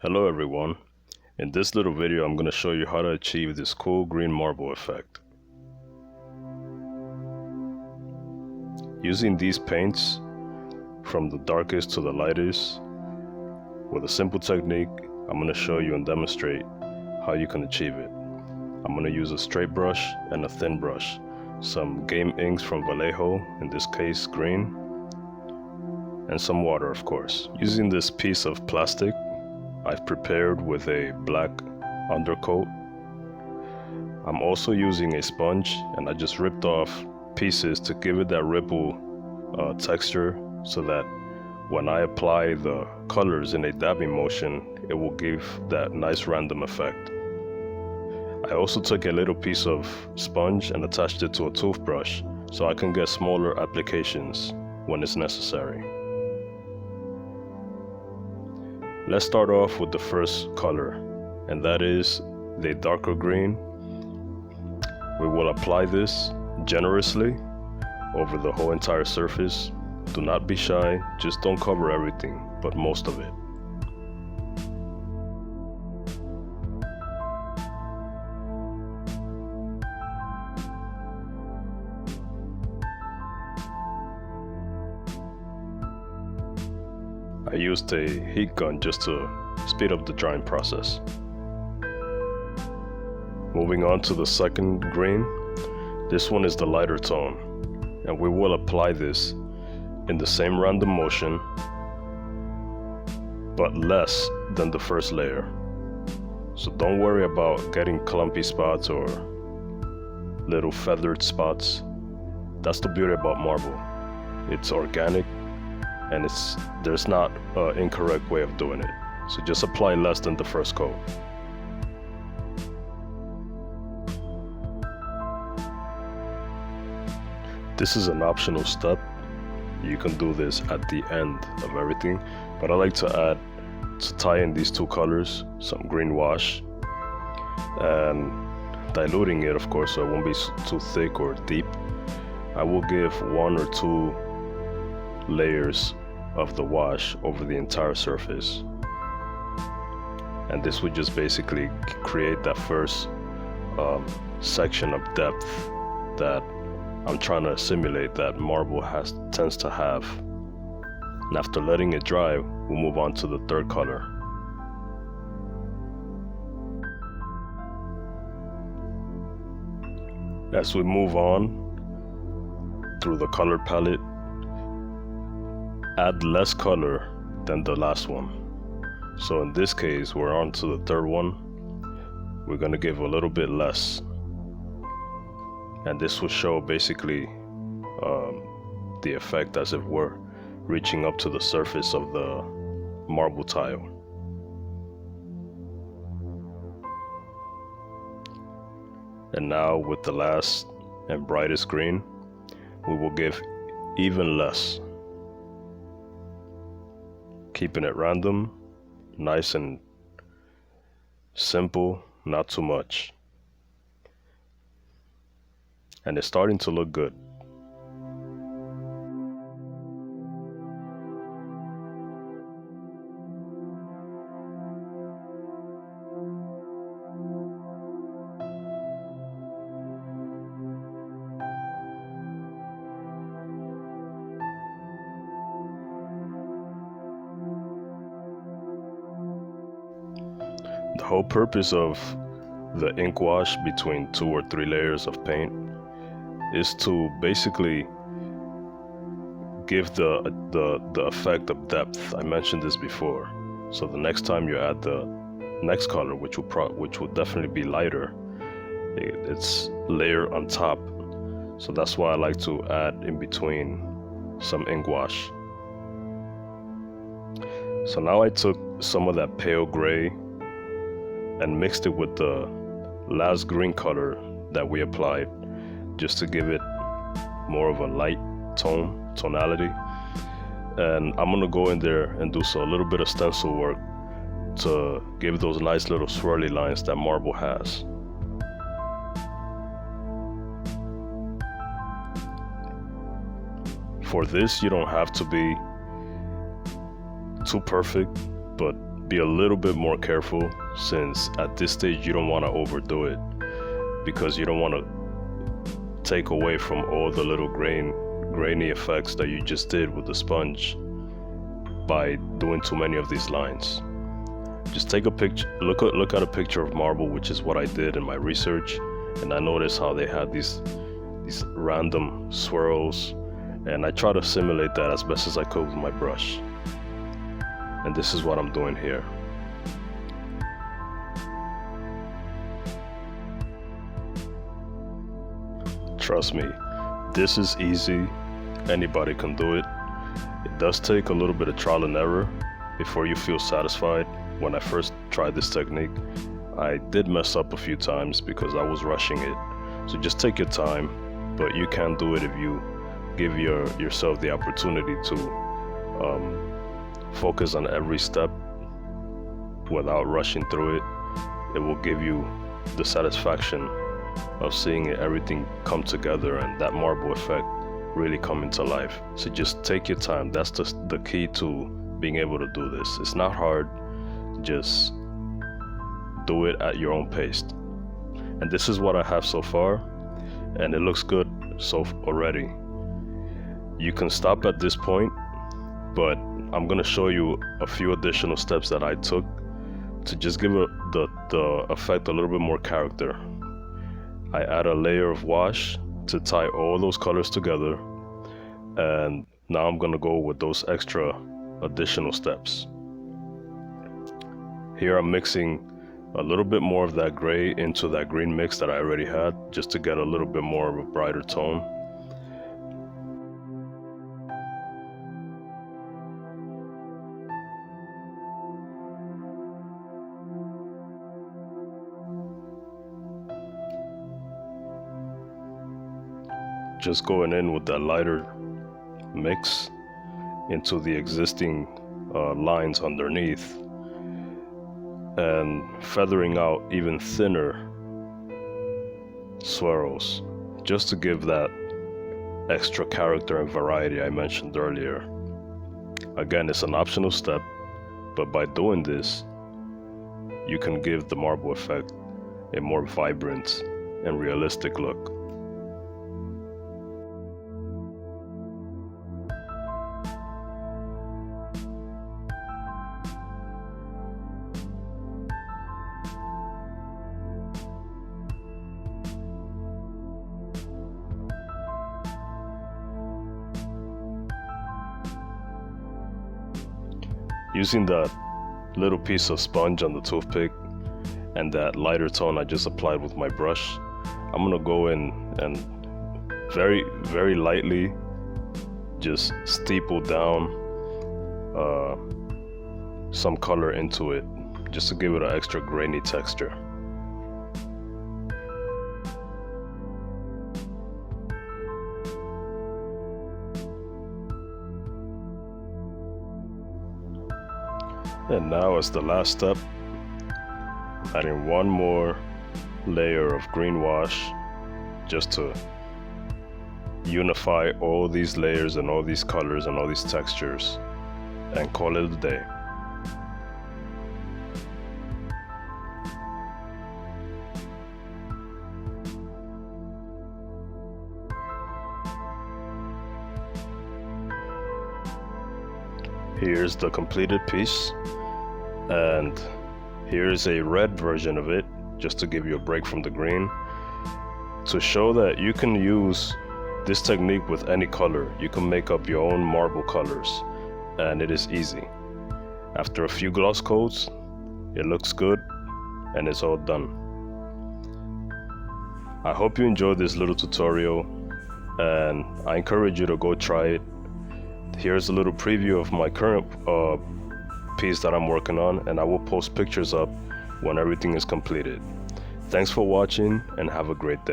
Hello everyone. In this little video I'm going to show you how to achieve this cool green marble effect. Using these paints from the darkest to the lightest with a simple technique, I'm going to show you and demonstrate how you can achieve it. I'm going to use a straight brush and a thin brush, some game inks from Vallejo, in this case green, and some water of course. Using this piece of plastic I've prepared with a black undercoat. I'm also using a sponge, and I just ripped off pieces to give it that ripple texture so that when I apply the colors in a dabbing motion, it will give that nice random effect. I also took a little piece of sponge and attached it to a toothbrush so I can get smaller applications when it's necessary. Let's start off with the first color, and that is the darker green. We will apply this generously over the whole entire surface. Do not be shy, just don't cover everything, but most of it. I used a heat gun just to speed up the drying process. Moving on to the second green, this one is the lighter tone, and we will apply this in the same random motion, but less than the first layer. So don't worry about getting clumpy spots or little feathered spots. That's the beauty about marble. It's organic, and there's not an incorrect way of doing it. So just apply less than the first coat. This is an optional step. You can do this at the end of everything, but I like to add, to tie in these two colors, some green wash, and diluting it of course so it won't be too thick or deep. I will give 1 or 2 layers of the wash over the entire surface, and this would just basically create that first section of depth that I'm trying to simulate that marble tends to have. And after letting it dry, we'll move on to the third color. As we move on through the color palette, add less color than the last one. So in this case, we're on to the third one. We're going to give a little bit less, and this will show basically the effect as if we're reaching up to the surface of the marble tile. And now with the last and brightest green, we will give even less, keeping it random, nice and simple, not too much. And it's starting to look good. The whole purpose of the ink wash between 2 or 3 layers of paint is to basically give the effect of depth. I mentioned this before. So the next time you add the next color, which will definitely be lighter, it's layer on top. So that's why I like to add in between some ink wash. So now I took some of that pale gray and mixed it with the last green color that we applied, just to give it more of a light tonality. And I'm gonna go in there and do a little bit of stencil work to give those nice little swirly lines that marble has. For this, you don't have to be too perfect, but be a little bit more careful, since at this stage you don't want to overdo it, because you don't want to take away from all the little grainy effects that you just did with the sponge by doing too many of these lines. Just take a picture, look at a picture of marble, which is what I did in my research, and I noticed how they had these random swirls, and I try to simulate that as best as I could with my brush. And this is what I'm doing here. Trust me, this is easy. Anybody can do it. It does take a little bit of trial and error before you feel satisfied. When I first tried this technique, I did mess up a few times because I was rushing it. So just take your time, but you can do it if you give yourself the opportunity to focus on every step without rushing through it. It will give you the satisfaction of seeing everything come together and that marble effect really come into life. So just take your time. That's the key to being able to do this. It's not hard. Just do it at your own pace. And this is what I have so far, and it looks good so already. You can stop at this point, but I'm gonna show you a few additional steps that I took to just give the effect a little bit more character. I add a layer of wash to tie all those colors together, and now I'm gonna go with those extra additional steps. Here I'm mixing a little bit more of that gray into that green mix that I already had, just to get a little bit more of a brighter tone. Just going in with that lighter mix into the existing lines underneath, and feathering out even thinner swirls, just to give that extra character and variety I mentioned earlier. Again, it's an optional step, but by doing this, you can give the marble effect a more vibrant and realistic look. Using that little piece of sponge on the toothpick and that lighter tone I just applied with my brush, I'm gonna go in and very, very lightly just steeple down some color into it, just to give it an extra grainy texture. And now, as the last step, adding one more layer of green wash, just to unify all these layers and all these colors and all these textures, and call it a day. Here's the completed piece, and here's a red version of it, just to give you a break from the green, to show that you can use this technique with any color. You can make up your own marble colors, and it is easy. After a few gloss coats, it looks good and it's all done. I hope you enjoyed this little tutorial, and I encourage you to go try it. Here's a little preview of my current piece that I'm working on, and I will post pictures up when everything is completed. Thanks for watching, and have a great day.